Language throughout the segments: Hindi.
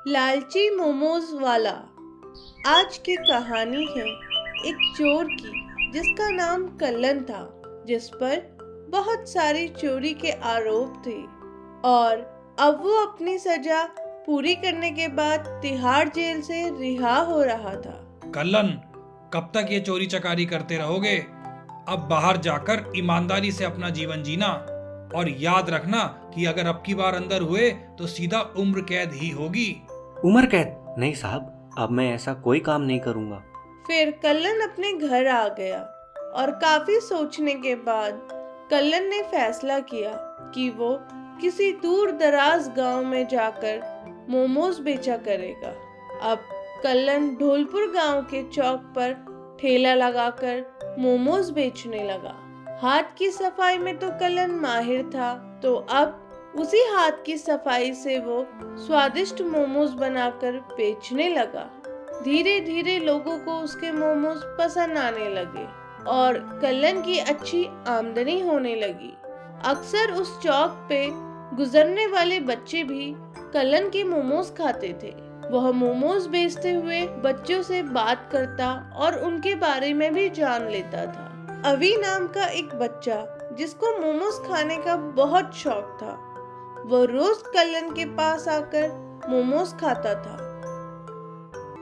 लालची मोमोज वाला। आज की कहानी है एक चोर की जिसका नाम कल्लन था, जिस पर बहुत सारी चोरी के आरोप थे और अब वो अपनी सजा पूरी करने के बाद तिहाड़ जेल से रिहा हो रहा था। कल्लन, कब तक ये चोरी चकारी करते रहोगे? अब बाहर जाकर ईमानदारी से अपना जीवन जीना और याद रखना कि अगर अब की बार अंदर हुए तो सीधा उम्र कैद ही होगी। उम्र कैद? नहीं साहब, अब मैं ऐसा कोई काम नहीं करूँगा। फिर कल्लन अपने घर आ गया और काफी सोचने के बाद कल्लन ने फैसला किया कि वो किसी दूर दराज गांव में जाकर मोमोज बेचा करेगा। अब कल्लन ढोलपुर गांव के चौक पर ठेला लगाकर मोमोज बेचने लगा। हाथ की सफाई में तो कल्लन माहिर था, तो अब उसी हाथ की सफाई से वो स्वादिष्ट मोमोज बनाकर बेचने लगा। धीरे धीरे लोगों को उसके मोमोज पसंद आने लगे और कल्लन की अच्छी आमदनी होने लगी। अक्सर उस चौक पे गुजरने वाले बच्चे भी कल्लन के मोमोज खाते थे। वह मोमोज बेचते हुए बच्चों से बात करता और उनके बारे में भी जान लेता था। अवी नाम का एक बच्चा जिसको मोमोज खाने का बहुत शौक था, वो रोज कल्लन के पास आकर मोमोज खाता था।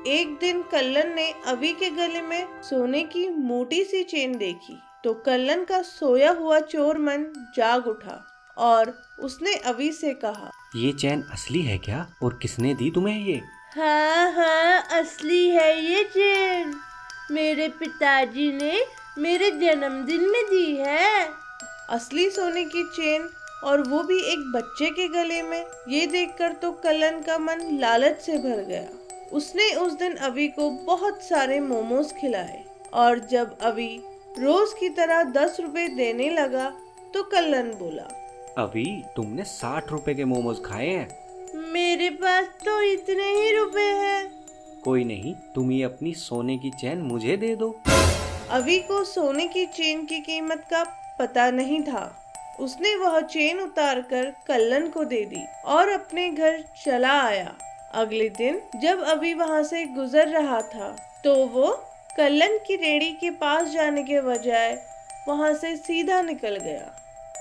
एक दिन कल्लन ने अवी के गले में सोने की मोटी सी चेन देखी तो कल्लन का सोया हुआ चोर मन जाग उठा और उसने अवी से कहा, ये चैन असली है क्या और किसने दी तुम्हें ये? हाँ, असली है ये चेन। मेरे पिताजी ने मेरे जन्मदिन में दी है। असली सोने की चेन और वो भी एक बच्चे के गले में, ये देखकर तो कल्लन का मन लालच से भर गया। उसने उस दिन अवी को बहुत सारे मोमोज खिलाए और जब अवी रोज की तरह 10 रुपए देने लगा तो कल्लन बोला, अभी तुमने 60 रुपए के मोमोज खाए हैं? मेरे पास तो इतने ही रुपए हैं। कोई नहीं, तुम ये अपनी सोने की चैन मुझे दे दो। अवी को सोने की चेन की कीमत का पता नहीं था। उसने वह चेन उतारकर कल्लन को दे दी और अपने घर चला आया। अगले दिन जब अवी वहां से गुजर रहा था तो वो कल्लन की रेहड़ी के पास जाने के बजाय वहां से सीधा निकल गया।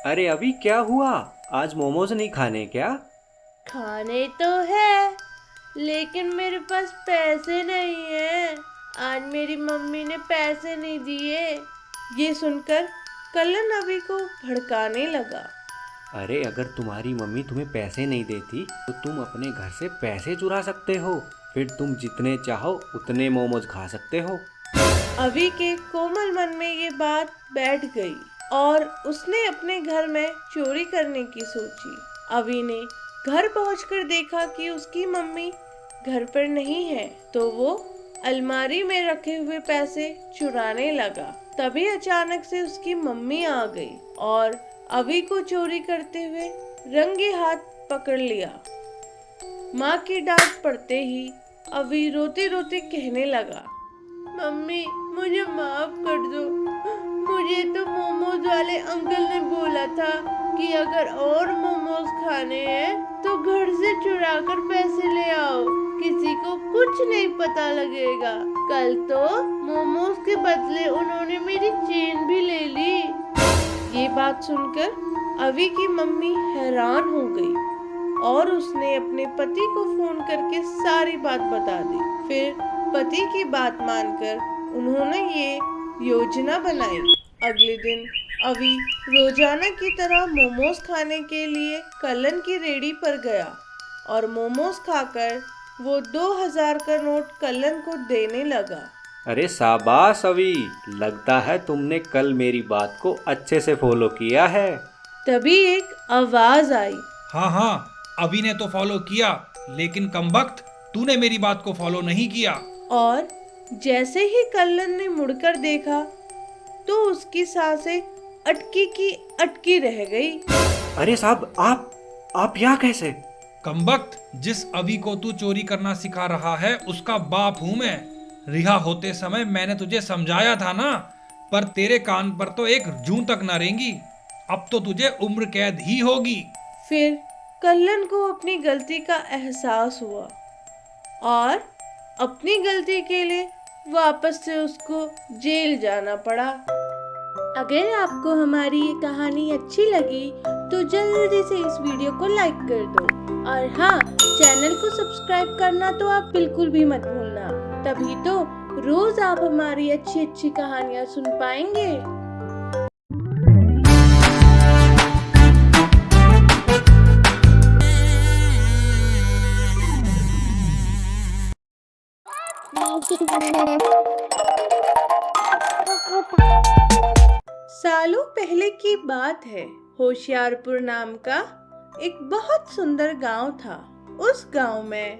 अरे अभी क्या हुआ? आज मोमोज नहीं खाने क्या? खाने तो है, लेकिन मेरे पास पैसे नहीं है। आज मेरी मम्मी ने पैसे नहीं दिए। ये सुनकर कल्लन अवी को भड़काने लगा। अरे अगर तुम्हारी मम्मी तुम्हें पैसे नहीं देती तो तुम अपने घर से पैसे चुरा सकते हो, फिर तुम जितने चाहो उतने मोमोज खा सकते हो। अवी के कोमल मन में ये बात बैठ गई और उसने अपने घर में चोरी करने की सोची। अवी ने घर पहुंचकर देखा कि उसकी मम्मी घर पर नहीं है, तो वो अलमारी में रखे हुए पैसे चुराने लगा। तभी अचानक से उसकी मम्मी आ गई और अवी को चोरी करते हुए रंगे हाथ पकड़ लिया। माँ की डांट पड़ते ही अवी रोते रोते कहने लगा, मम्मी मुझे माफ कर दो। मुझे तो मोमोज वाले अंकल ने बोला था कि अगर और मोमोज खाने हैं तो घर से चुरा कर पैसे ले आओ, किसी को कुछ नहीं पता लगेगा। कल तो मोमोज के बदले उन्होंने मेरी चेन भी ले ली। ये बात सुनकर अवी की मम्मी हैरान हो गई और उसने अपने पति को फोन करके सारी बात बता दी। फिर पति की बात मानकर उन्होंने ये योजना बनाई। अगले दिन अवी रोजाना की तरह मोमोज खाने के लिए कल्लन की रेहड़ी पर गया और मोमोज खाकर वो 2000 का नोट कल्लन को देने लगा। अरे शाबाश अवी, लगता है तुमने कल मेरी बात को अच्छे से फॉलो किया है। तभी एक आवाज आई, हाँ, अभी ने तो फॉलो किया, लेकिन कमबख्त तूने मेरी बात को फॉलो नहीं किया। और जैसे ही कल्लन ने मुड़कर देखा तो उसकी सांसें अटकी की अटकी रह गई। अरे साहब, आप यहाँ कैसे? कमबख्त, जिस अभी को तू चोरी करना सिखा रहा है उसका बाप हूँ मैं। रिहा होते समय मैंने तुझे समझाया था ना, पर तेरे कान पर तो एक जूं तक न रेंगी। अब तो तुझे उम्र कैद ही होगी। फिर कल्लन को अपनी गलती का एहसास हुआ और अपनी गलती के लिए वापस से उसको जेल जाना पड़ा। अगर आपको हमारी ये कहानी अच्छी लगी तो जल्दी से इस वीडियो को लाइक कर दो और हाँ, चैनल को सब्सक्राइब करना तो आप बिल्कुल भी मत भूलना, तभी तो रोज आप हमारी अच्छी अच्छी कहानियाँ सुन पाएंगे। सालों पहले की बात है। होशियारपुर नाम का एक बहुत सुंदर गांव था। उस गांव में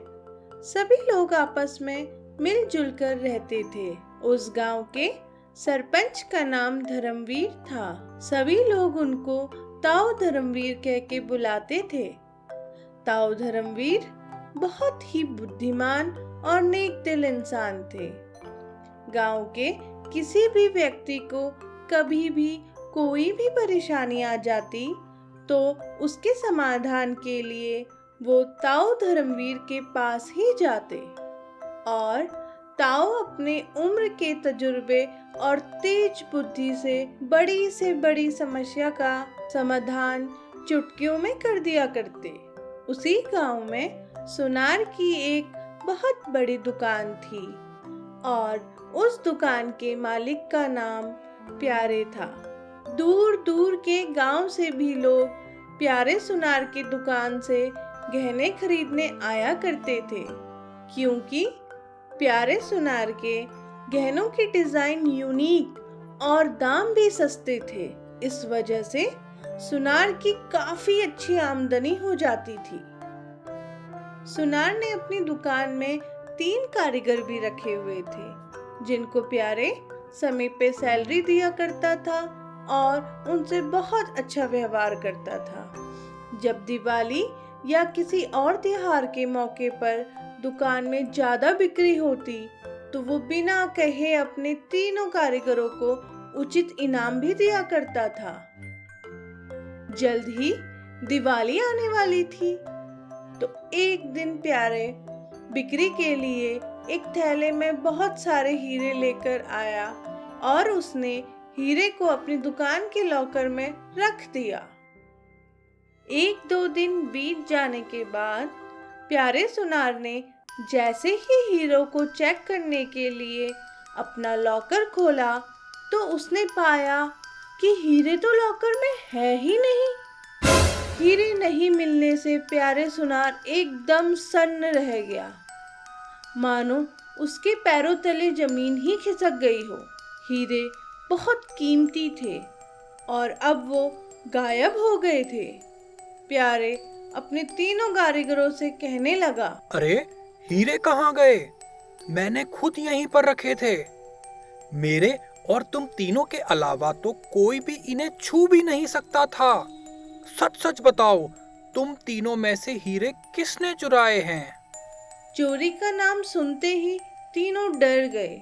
सभी लोग आपस में मिलजुल कर रहते थे। उस गांव के सरपंच का नाम धर्मवीर था। सभी लोग उनको ताऊ धर्मवीर कह के बुलाते थे। ताऊ धर्मवीर बहुत ही बुद्धिमान और नेक दिल इंसान थे। गांव के किसी भी व्यक्ति को कभी भी कोई भी परेशानी आ जाती तो उसके समाधान के लिए वो ताऊ धर्मवीर के पास ही जाते और ताऊ अपने उम्र के तजुर्बे और तेज बुद्धि से बड़ी समस्या का समाधान चुटकियों में कर दिया करते। उसी गांव में सुनार की एक बहुत बड़ी दुकान थी और उस दुकान के मालिक का नाम प्यारे था। दूर दूर के गांव से भी लोग प्यारे सुनार की दुकान से गहने खरीदने आया करते थे, क्योंकि प्यारे सुनार के गहनों की डिजाइन यूनिक और दाम भी सस्ते थे। इस वजह से सुनार की काफी अच्छी आमदनी हो जाती थी। सुनार ने अपनी दुकान में 3 कारीगर भी रखे हुए थे, जिनको प्यारे समय पे सैलरी दिया करता था और उनसे बहुत अच्छा व्यवहार करता था। जब दिवाली या किसी और त्योहार के मौके पर दुकान में ज्यादा बिक्री होती तो वो बिना कहे अपने 3 कारीगरों को उचित इनाम भी दिया करता था। जल्द ही दिवाली आने वाली थी तो एक दिन प्यारे बिक्री के लिए एक थैले में बहुत सारे हीरे लेकर आया और उसने हीरे को अपनी दुकान के लॉकर में रख दिया। 1-2 दिन बीत जाने के बाद प्यारे सुनार ने जैसे ही हीरो को चेक करने के लिए अपना लॉकर खोला तो उसने पाया कि हीरे तो लॉकर में है ही नहीं। हीरे नहीं मिलने से प्यारे सुनार एकदम सन्न रह गया, मानो उसके पैरों तले जमीन ही खिसक गई हो। हीरे बहुत कीमती थे और अब वो गायब हो गए थे। प्यारे अपने 3 कारीगरों से कहने लगा, अरे हीरे कहाँ गए? मैंने खुद यहीं पर रखे थे। मेरे और तुम तीनों के अलावा तो कोई भी इन्हें छू भी नहीं सकता था। सच सच बताओ, तुम तीनों में से हीरे किसने चुराए हैं? चोरी का नाम सुनते ही तीनों डर गए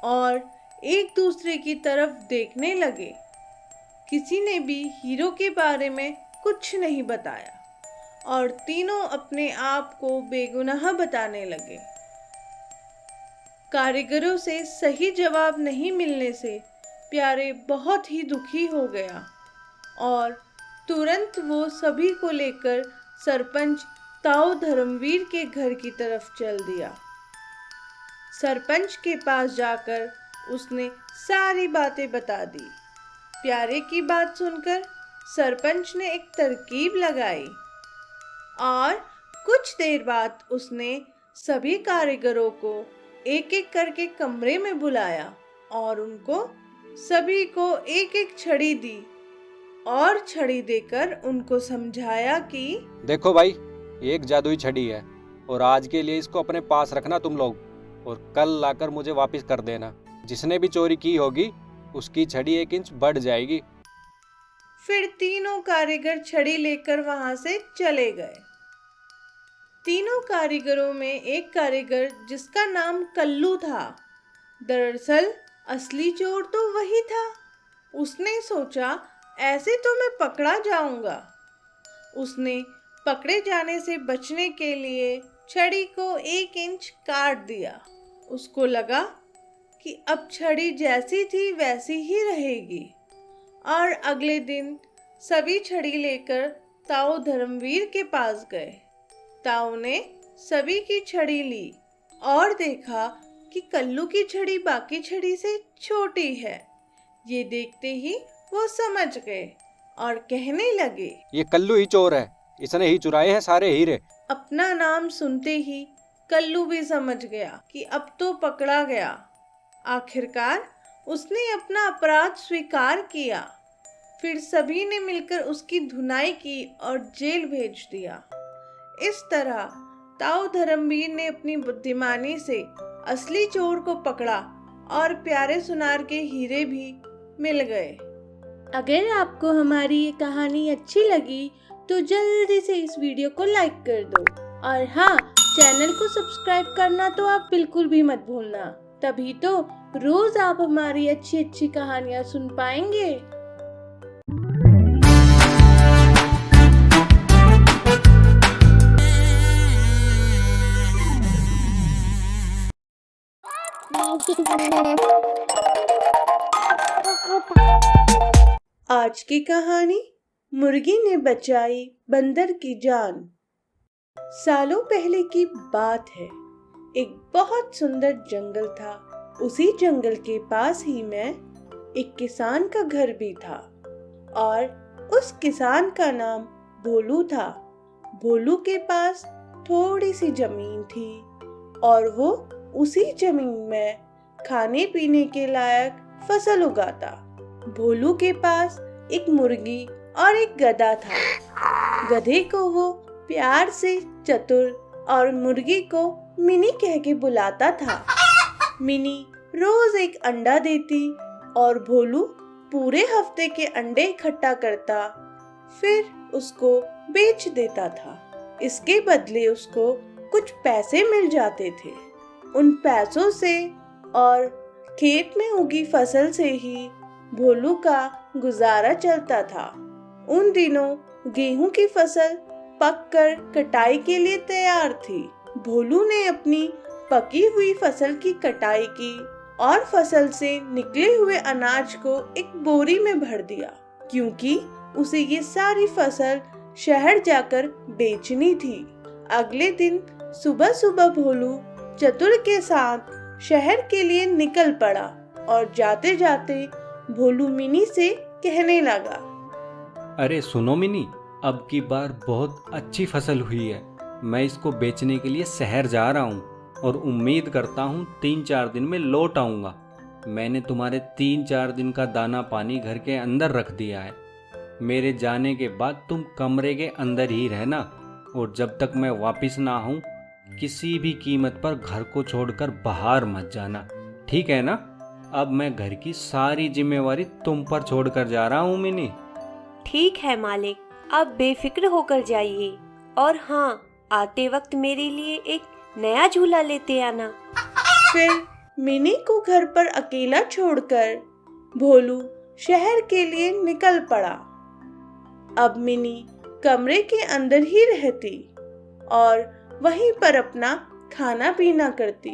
और एक दूसरे की तरफ देखने लगे। किसी ने भी हीरो के बारे में कुछ नहीं बताया और तीनों अपने आप को बेगुनाह बताने लगे। कारीगरों से सही जवाब नहीं मिलने से प्यारे बहुत ही दुखी हो गया और तुरंत वो सभी को लेकर सरपंच ताऊ धर्मवीर के घर की तरफ चल दिया। सरपंच के पास जाकर उसने सारी बातें बता दी। प्यारे की बात सुनकर सरपंच ने एक तरकीब लगाई और कुछ देर बाद उसने सभी कारीगरों को एक एक करके कमरे में बुलाया और उनको सभी को एक एक छड़ी दी और छड़ी देकर उनको समझाया कि देखो भाई, एक जादुई छड़ी है और आज के लिए इसको अपने पास रखना तुम लोग, और कल लाकर मुझे वापस कर देना। जिसने भी चोरी की होगी उसकी छड़ी 1 इंच बढ़ जाएगी। फिर तीनों कारीगर छड़ी लेकर वहां से चले गए। तीनों कारीगरों में एक कारीगर जिसका नाम कल्लू था, दरअसल असली चोर तो वही था। उसने सोचा ऐसे तो मैं पकड़ा जाऊंगा। उसने पकड़े जाने से बचने के लिए छड़ी को 1 इंच काट दिया। उसको लगा कि अब छड़ी जैसी थी वैसी ही रहेगी। और अगले दिन सभी छड़ी लेकर ताऊ धर्मवीर के पास गए। ताऊ ने सभी की छड़ी ली और देखा कि कल्लू की छड़ी बाकी छड़ी से छोटी है। ये देखते ही वो समझ गए और कहने लगे, ये कल्लू ही चोर है, इसने ही चुराए हैं सारे हीरे। अपना नाम सुनते ही कल्लू भी समझ गया कि अब तो पकड़ा गया। आखिरकार उसने अपना अपराध स्वीकार किया। फिर सभी ने मिलकर उसकी धुनाई की और जेल भेज दिया। इस तरह ताऊ धर्मवीर ने अपनी बुद्धिमानी से असली चोर को पकड़ा और प्यारे सुनार के हीरे भी मिल गए। अगर आपको हमारी ये कहानी अच्छी लगी तो जल्दी से इस वीडियो को लाइक कर दो और हाँ, चैनल को सब्सक्राइब करना तो आप बिल्कुल भी मत भूलना। तभी तो रोज आप हमारी अच्छी अच्छी कहानियाँ सुन पाएंगे। आज की कहानी, मुर्गी ने बचाई बंदर की जान। सालों पहले की बात है। एक बहुत सुंदर जंगल था। उसी जंगल के पास ही में एक किसान का घर भी था और उस किसान का नाम भोलू था। भोलू के पास थोड़ी सी जमीन थी और वो उसी जमीन में खाने पीने के लायक फसल उगाता। भोलू के पास एक मुर्गी और एक गधा था। गधे को वो प्यार से चतुर और मुर्गी को मिनी कह के बुलाता था। मिनी रोज एक अंडा देती और भोलू पूरे हफ्ते के अंडे इकट्ठा करता, फिर उसको बेच देता था। इसके बदले उसको कुछ पैसे मिल जाते थे। उन पैसों से और खेत में उगी फसल से ही भोलू का गुजारा चलता था। उन दिनों गेहूं की फसल पककर कटाई के लिए तैयार थी। भोलू ने अपनी पकी हुई फसल की कटाई की और फसल से निकले हुए अनाज को एक बोरी में भर दिया, क्योंकि उसे ये सारी फसल शहर जाकर बेचनी थी। अगले दिन सुबह सुबह भोलू चतुर के साथ शहर के लिए निकल पड़ा और जाते जाते भोलू मिनी से कहने लगा, अरे सुनो मिनी, अब की बार बहुत अच्छी फसल हुई है। मैं इसको बेचने के लिए शहर जा रहा हूँ और उम्मीद करता हूँ 3-4 दिन में लौट आऊँगा। मैंने तुम्हारे 3-4 दिन का दाना पानी घर के अंदर रख दिया है। मेरे जाने के बाद तुम कमरे के अंदर ही रहना और जब तक मैं वापस ना आऊँ किसी भी कीमत पर घर को छोड़कर बाहर मत जाना, ठीक है ना? अब मैं घर की सारी जिम्मेवारी तुम पर छोड़कर जा रहा हूँ मिनी। ठीक है मालिक, आप बेफिक्र होकर जाइए और हाँ, आते वक्त मेरे लिए एक नया झूला लेते आना। फिर मिनी को घर पर अकेला छोड़कर भोलू शहर के लिए निकल पड़ा। अब मिनी कमरे के अंदर ही रहती और वहीं पर अपना खाना पीना करती।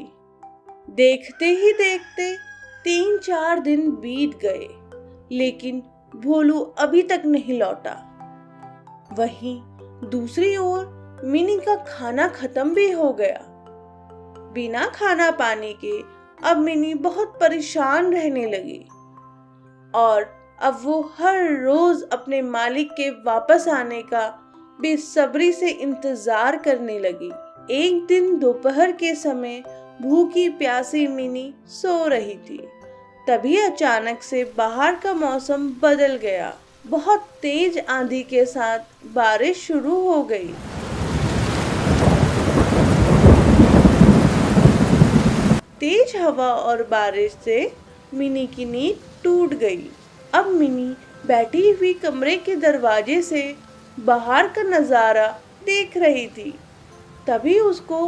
देखते ही देखते 3-4 दिन बीत गए, लेकिन भोलू अभी तक नहीं लौटा। वहीं दूसरी ओर मिनी का खाना खत्म भी हो गया। बिना खाना पानी के अब मिनी बहुत परेशान रहने लगी और अब वो हर रोज अपने मालिक के वापस आने का बेसब्री से इंतजार करने लगी। एक दिन दोपहर के समय भूखी प्यासी मिनी सो रही थी। तभी अचानक से बाहर का मौसम बदल गया। बहुत तेज आंधी के साथ बारिश शुरू हो गई। तेज हवा और बारिश से मिनी की नींद टूट गई। अब मिनी बैठी हुई कमरे के दरवाजे से बाहर का नजारा देख रही थी। तभी उसको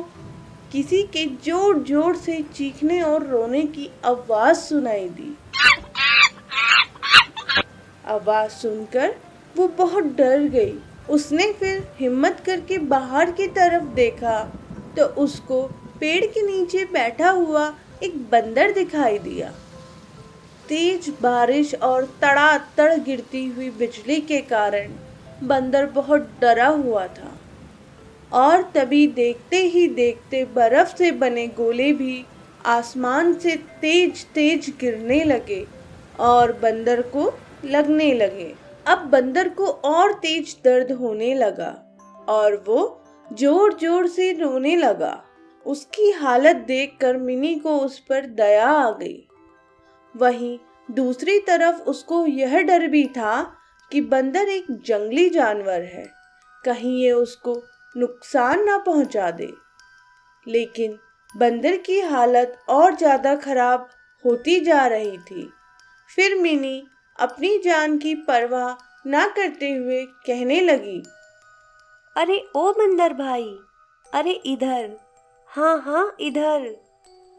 किसी के जोर जोर से चीखने और रोने की आवाज सुनाई दी। आवाज सुनकर वो बहुत डर गई। उसने फिर हिम्मत करके बाहर की तरफ देखा तो उसको पेड़ के नीचे बैठा हुआ एक बंदर दिखाई दिया। तेज बारिश और तड़ातड़ गिरती हुई बिजली के कारण बंदर बहुत डरा हुआ था और तभी देखते ही देखते बर्फ से बने गोले भी आसमान से तेज तेज गिरने लगे और बंदर को लगने लगे। अब बंदर को और तेज दर्द होने लगा और वो जोर जोर से रोने लगा। उसकी हालत देखकर मिनी को उस पर दया आ गई। वहीं दूसरी तरफ उसको यह डर भी था कि बंदर एक जंगली जानवर है, कहीं ये उसको नुकसान ना पहुंचा दे। लेकिन बंदर की हालत और ज्यादा खराब होती जा रही थी। फिर मिनी अपनी जान की परवाह ना करते हुए कहने लगी, अरे ओ बंदर भाई, अरे इधर, हाँ हाँ इधर।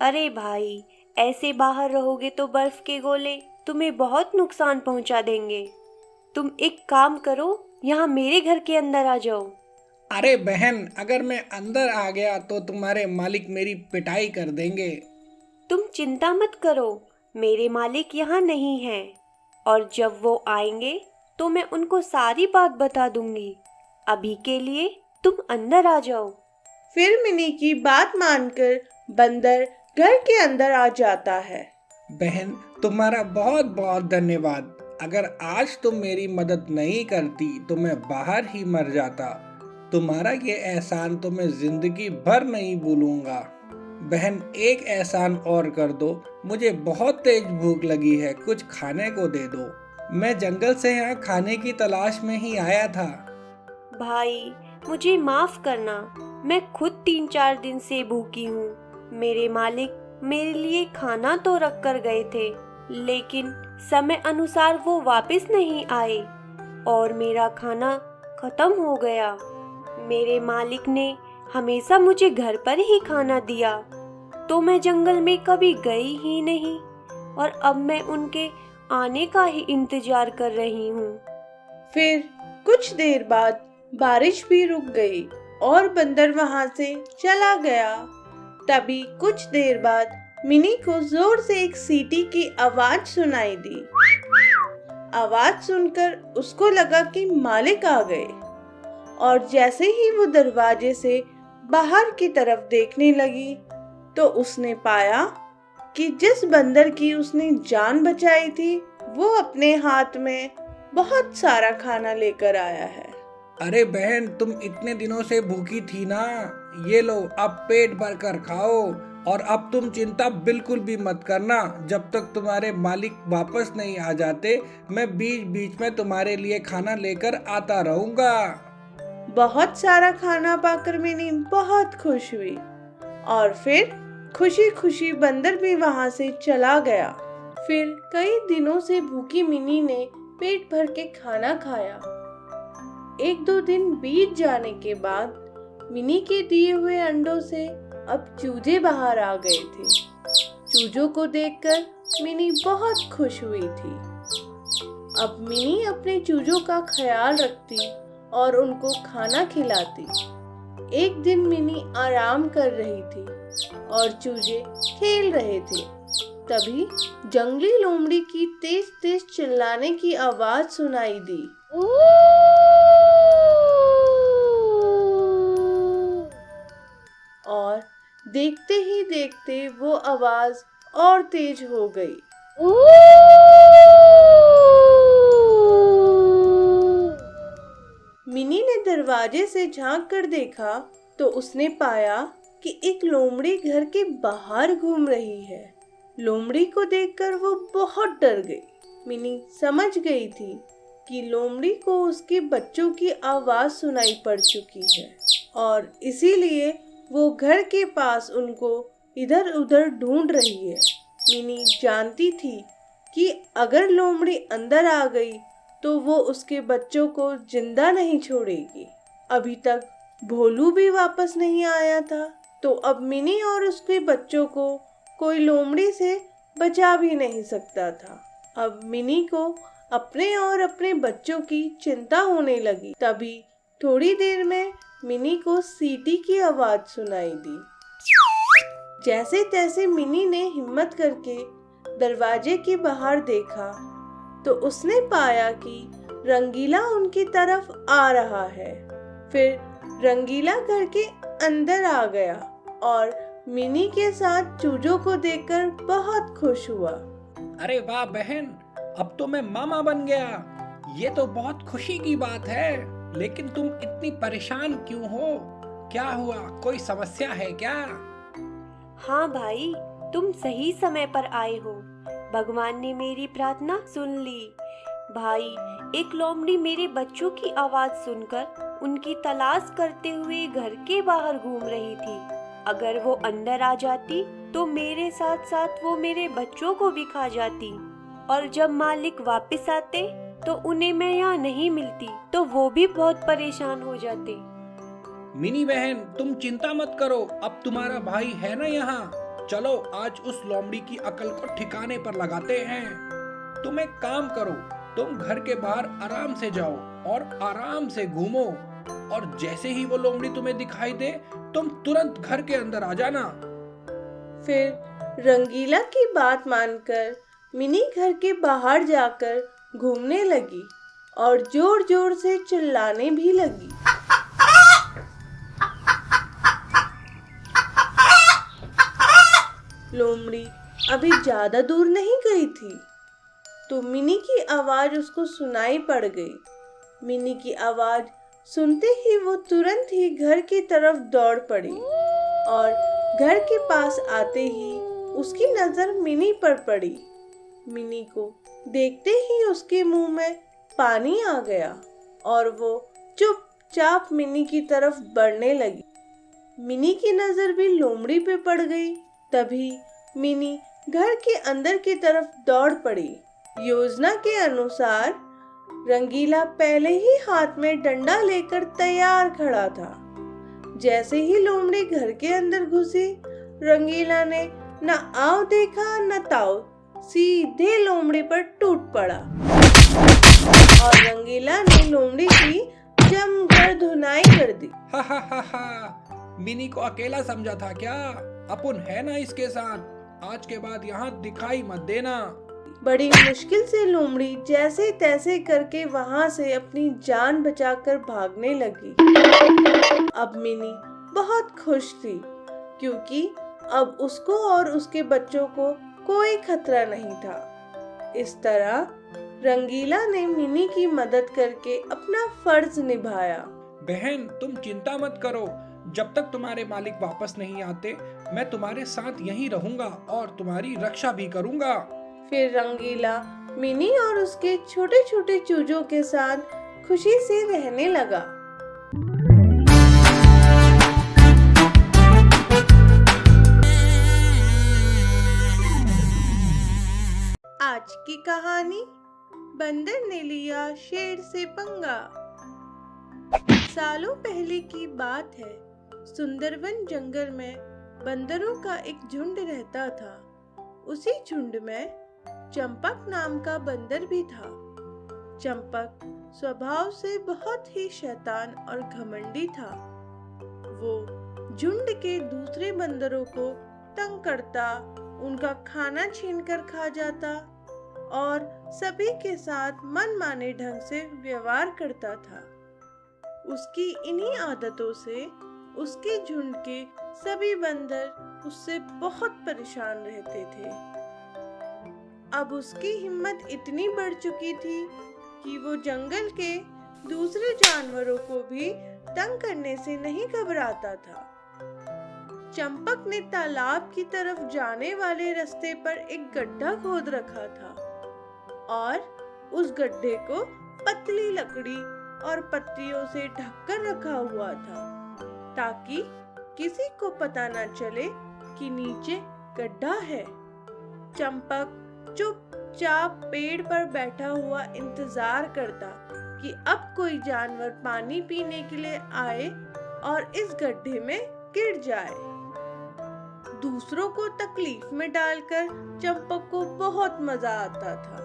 अरे भाई, ऐसे बाहर रहोगे तो बर्फ के गोले तुम्हें बहुत नुकसान पहुंचा देंगे। तुम एक काम करो, यहाँ मेरे घर के अंदर आ जाओ। अरे बहन, अगर मैं अंदर आ गया तो तुम्हारे मालिक मेरी पिटाई कर देंगे। तुम चिंता मत करो, मेरे मालिक यहाँ नहीं हैं और जब वो आएंगे तो मैं उनको सारी बात बता दूंगी। अभी के लिए तुम अंदर आ जाओ। फिर मिनी की बात मानकर बंदर घर के अंदर आ जाता है। बहन, तुम्हारा बहुत बहुत धन्यवाद। अगर आज तुम मेरी मदद नहीं करती तो मैं बाहर ही मर जाता। तुम्हारा ये एहसान तो मैं जिंदगी भर नहीं भूलूंगा। बहन, एक एहसान और कर दो, मुझे बहुत तेज भूख लगी है, कुछ खाने को दे दो। मैं जंगल से यहाँ खाने की तलाश में ही आया था। भाई, मुझे माफ करना, मैं खुद 3-4 दिन से भूखी हूँ। मेरे मालिक मेरे लिए खाना तो रख कर गए थे, लेकिन समय अनुसार वो वापस नहीं आए और मेरा खाना खत्म हो गया। मेरे मालिक ने हमेशा मुझे घर पर ही खाना दिया, तो मैं जंगल में कभी गई ही नहीं और अब मैं उनके आने का ही इंतजार कर रही हूँ। फिर कुछ देर बाद बारिश भी रुक गई और बंदर वहां से चला गया। तभी कुछ देर बाद मिनी को जोर से एक सीटी की आवाज सुनाई दी। आवाज सुनकर उसको लगा कि मालिक आ गए और जैसे ही वो दरवाजे से बाहर की तरफ देखने लगी तो उसने पाया कि जिस बंदर की उसने जान बचाई थी वो अपने हाथ में बहुत सारा खाना लेकर आया है। अरे बहन, तुम इतने दिनों से भूखी थी ना, ये लो, अब पेट भर कर खाओ। और अब तुम चिंता बिल्कुल भी मत करना, जब तक तुम्हारे मालिक वापस नहीं आ जाते मैं बीच बीच में तुम्हारे लिए खाना लेकर आता रहूंगा। बहुत सारा खाना पाकर मिनी बहुत खुश हुई और फिर खुशी खुशी बंदर भी वहां से चला गया। फिर कई दिनों से भूखी मिनी ने पेट भर के खाना खाया। 1-2 दिन बीत जाने के बाद मिनी के दिए हुए अंडों से अब चूजे बाहर आ गए थे। चूजों को देखकर मिनी बहुत खुश हुई थी। अब मिनी अपने चूजों का ख्याल रखती और उनको खाना खिलाती। एक दिन मिनी आराम कर रही थी और चूजे खेल रहे थे। तभी जंगली लोमड़ी की तेज तेज चिल्लाने की आवाज सुनाई दी। और देखते ही देखते वो आवाज और तेज हो गई। मिनी ने दरवाजे से झांक कर देखा तो उसने पाया कि एक लोमड़ी घर के बाहर घूम रही है। लोमड़ी को देखकर वो बहुत डर गई। मिनी समझ गई थी कि लोमड़ी को उसके बच्चों की आवाज सुनाई पड़ चुकी है और इसीलिए वो घर के पास उनको इधर उधर ढूंढ रही है। मिनी जानती थी कि अगर लोमड़ी अंदर आ गई तो वो उसके बच्चों को जिंदा नहीं छोड़ेगी। अभी तक भोलू भी वापस नहीं आया था, तो अब मिनी और उसके बच्चों को कोई लोमड़ी से बचा भी नहीं सकता था। अब मिनी को अपने और अपने बच्चों की चिंता होने लगी। तभी थोड़ी देर में मिनी को सीटी की आवाज सुनाई दी। जैसे तैसे मिनी ने हिम्मत करके दरवाजे के बाहर देखा तो उसने पाया कि रंगीला उनकी तरफ आ रहा है। फिर रंगीला घर के अंदर आ गया और मिनी के साथ चूजों को देखकर बहुत खुश हुआ। अरे वाह बहन, अब तो मैं मामा बन गया। ये तो बहुत खुशी की बात है। लेकिन तुम इतनी परेशान क्यों हो? क्या हुआ? कोई समस्या है क्या? हाँ भाई, तुम सही समय पर आए हो। भगवान ने मेरी प्रार्थना सुन ली। भाई, एक लोमड़ी मेरे बच्चों की आवाज सुनकर उनकी तलाश करते हुए घर के बाहर घूम रही थी। अगर वो अंदर आ जाती तो मेरे साथ साथ वो मेरे बच्चों को भी खा जाती, और जब मालिक वापस आते तो उन्हें मैं यहाँ नहीं मिलती तो वो भी बहुत परेशान हो जाते। मिनी बहन, तुम चिंता मत करो, अब तुम्हारा भाई है ना यहाँ। चलो आज उस लोमड़ी की अकल को ठिकाने पर लगाते हैं। तुम एक काम करो, तुम घर के बाहर आराम से जाओ और आराम से घूमो, और जैसे ही वो लोमड़ी तुम्हें दिखाई दे तुम तुरंत घर के अंदर आ जाना। फिर रंगीला की बात मानकर मिनी घर के बाहर जाकर घूमने लगी और जोर जोर से चिल्लाने भी लगी। लोमड़ी अभी ज्यादा दूर नहीं गई थी तो मिनी की आवाज उसको सुनाई पड़ गई। मिनी की आवाज सुनते ही वो तुरंत ही घर की तरफ दौड़ पड़ी और घर के पास आते ही उसकी नजर मिनी पर पड़ी। मिनी को देखते ही उसके मुंह में पानी आ गया और वो चुपचाप मिनी की तरफ बढ़ने लगी। मिनी की नजर भी लोमड़ी पे पड़ गई। तभी मिनी घर के अंदर की तरफ दौड़ पड़ी। योजना के अनुसार रंगीला पहले ही हाथ में डंडा लेकर तैयार खड़ा था। जैसे ही लोमड़ी घर के अंदर घुसी, रंगीला ने न आओ देखा न ताओ, सीधे लोमड़ी पर टूट पड़ा और रंगीला ने लोमड़ी की जमकर धुनाई कर दी। हा हा हा हा, मिनी को अकेला समझा था क्या? अपन है ना इसके साथ। आज के बाद यहाँ दिखाई मत देना। बड़ी मुश्किल से लोमड़ी जैसे तैसे करके वहां से अपनी जान बचाकर भागने लगी। अब मिनी बहुत खुश थी क्योंकि अब उसको और उसके बच्चों को कोई खतरा नहीं था। इस तरह रंगीला ने मिनी की मदद करके अपना फर्ज निभाया। बहन, तुम चिंता मत करो। जब तक तुम्हारे मालिक वापस नहीं आते मैं तुम्हारे साथ यहीं रहूंगा और तुम्हारी रक्षा भी करूंगा। फिर रंगीला मिनी और उसके छोटे छोटे चूजों के साथ खुशी से रहने लगा। आज की कहानी, बंदर ने लिया शेर से पंगा। सालों पहले की बात है। सुंदरवन जंगल में बंदरों का एक झुंड रहता था। उसी झुंड में चंपक नाम का बंदर भी था। चंपक स्वभाव से बहुत ही शैतान और घमंडी था। वो झुंड के दूसरे बंदरों को तंग करता, उनका खाना छीनकर खा जाता और सभी के साथ मनमाने ढंग से व्यवहार करता था। उसकी इन्हीं आदतों से उसके झुंड के सभी बंदर उससे बहुत परेशान रहते थे। अब उसकी हिम्मत इतनी बढ़ चुकी थी कि वो जंगल के दूसरे जानवरों को भी तंग करने से नहीं घबराता था। चंपक ने तालाब की तरफ जाने वाले रास्ते पर एक गड्ढा खोद रखा था और उस गड्ढे को पतली लकड़ी और पत्तियों से ढककर रखा हुआ था ताकि किसी को पता न चले कि नीचे गड्ढा है। चंपक चुपचाप पेड़ पर बैठा हुआ इंतजार करता कि अब कोई जानवर पानी पीने के लिए आए और इस गड्ढे में गिर जाए। दूसरों को तकलीफ में डालकर चंपक को बहुत मजा आता था।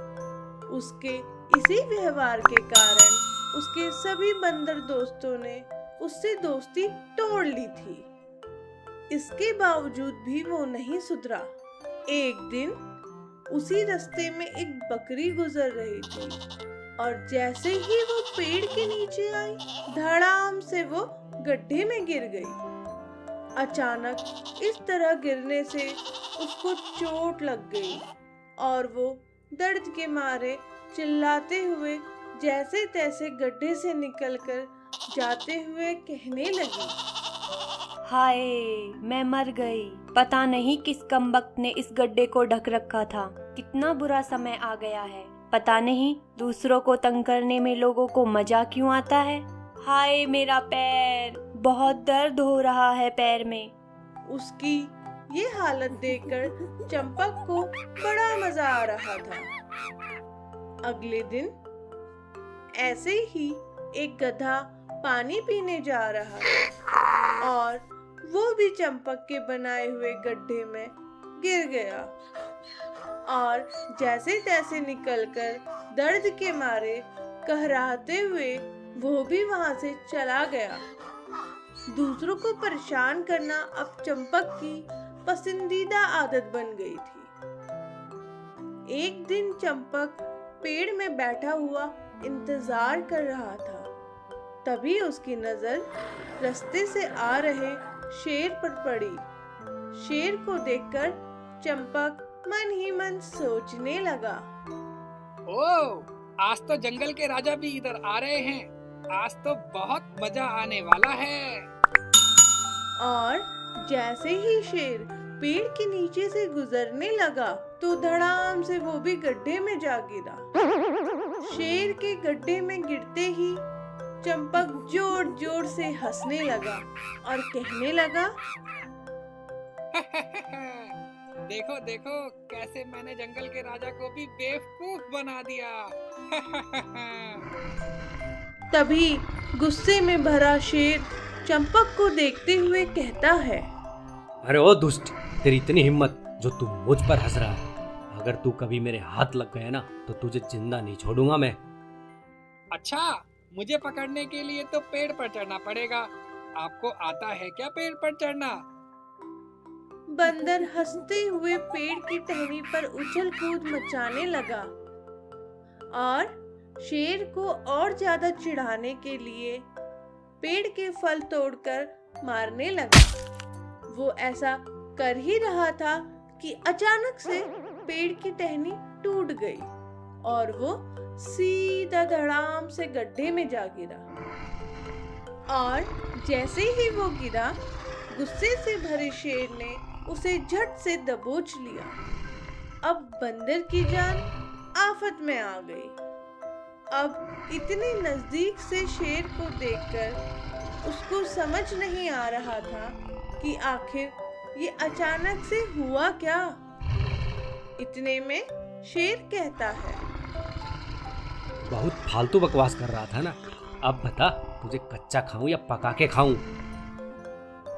उसके इसी व्यवहार के कारण उसके सभी बंदर दोस्तों ने उससे दोस्ती तोड़ ली थी। इसके बावजूद भी वो नहीं सुधरा। एक दिन उसी रास्ते में एक बकरी गुजर रही थी और जैसे ही वो पेड़ के नीचे आई, धड़ाम से वो गड्ढे में गिर गई। अचानक इस तरह गिरने से उसको चोट लग गई और वो दर्द के मारे चिल्लाते हुए जैसे तैसे गड्ढे से निकलकर जाते हुए कहने लगी, हाय, मैं मर गई। पता नहीं किस कमबख्त ने इस गड्ढे को ढक रखा था। कितना बुरा समय आ गया है। पता नहीं दूसरों को तंग करने में लोगों को मजा क्यों आता है। हाय मेरा पैर, बहुत दर्द हो रहा है पैर में। उसकी ये हालत देखकर चंपक को बड़ा मजा आ रहा था। अगले दिन ऐसे ही एक गधा पानी पीने जा रहा था और वो भी चंपक के बनाए हुए गड्ढे में गिर गया और जैसे तैसे निकलकर दर्द के मारे कहराते हुए वो भी वहां से चला गया। दूसरों को परेशान करना अब चंपक की पसंदीदा आदत बन गई थी। एक दिन चंपक पेड़ में बैठा हुआ इंतजार कर रहा था। तभी उसकी नजर रास्ते से आ रहे शेर पर पड़ी। शेर को देखकर चंपक मन ही मन सोचने लगा, ओह, आज तो जंगल के राजा भी इधर आ रहे हैं। आज तो बहुत मजा आने वाला है। और जैसे ही शेर पेड़ के नीचे से गुजरने लगा तो धड़ाम से वो भी गड्ढे में जा गिरा। शेर के गड्ढे में गिरते ही चंपक जोर जोर से हंसने लगा और कहने लगा, देखो देखो, कैसे मैंने जंगल के राजा को भी बेवकूफ बना दिया। तभी गुस्से में भरा शेर चंपक को देखते हुए कहता है, अरे ओ दुष्ट, तेरी इतनी हिम्मत जो तू मुझ पर हंस रहा है। अगर तू कभी मेरे हाथ लग गया ना तो तुझे जिंदा नहीं छोड़ूंगा मैं। अच्छा, मुझे पकड़ने के लिए तो पेड़ पर चढ़ना पड़ेगा। आपको आता है क्या पेड़ पर चढ़ना? बंदर हंसते हुए पेड़ की टहनी पर उछल कूद मचाने लगा और शेर को और ज्यादा चिढ़ाने के लिए पेड़ के फल तोड़कर मारने लगा। वो ऐसा कर ही रहा था कि अचानक से पेड़ की टहनी टूट गई और वो सीधा धड़ाम से गड्ढे में जा गिरा। और जैसे ही वो गिरा, गुस्से से भरे शेर ने उसे झट से दबोच लिया। अब बंदर की जान आफत में आ गई। अब इतने नजदीक से शेर को देखकर उसको समझ नहीं आ रहा था कि आखिर ये अचानक से हुआ क्या। इतने में शेर कहता है, बहुत फालतू बकवास कर रहा था ना। अब बता, तुझे कच्चा खाऊं या पका के खाऊं?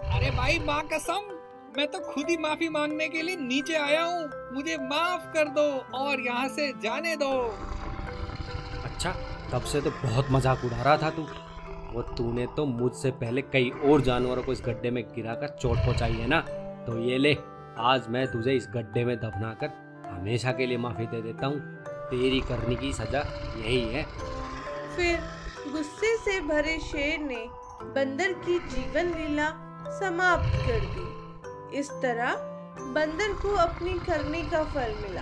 अरे भाई, माँ कसम, मैं तो खुद ही माफी मांगने के लिए नीचे आया हूँ। मुझे माफ कर दो और यहाँ से जाने दो। अच्छा, तब से तो बहुत मजाक उड़ा रहा था तू। वो तूने तो मुझसे पहले कई और जानवरों को इस गड्ढे में गिराकर चोट पहुंचाई है ना। तो ये ले, आज मैं तुझे इस गड्ढे में दफनाकर हमेशा के लिए माफी दे देता हूँ। तेरी करने की सजा यही है। फिर गुस्से से भरे शेर ने बंदर की जीवन लीला समाप्त कर दी। इस तरह बंदर को अपनी करनी का फल मिला।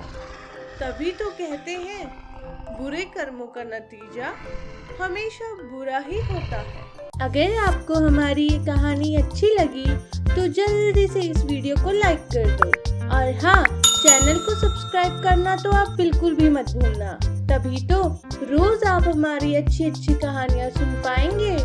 तभी तो कहते हैं, बुरे कर्मों का नतीजा हमेशा बुरा ही होता है। अगर आपको हमारी ये कहानी अच्छी लगी तो जल्दी से इस वीडियो को लाइक कर दो और हाँ, चैनल को सब्सक्राइब करना तो आप बिल्कुल भी मत भूलना। तभी तो रोज आप हमारी अच्छी अच्छी कहानियाँ सुन पाएंगे।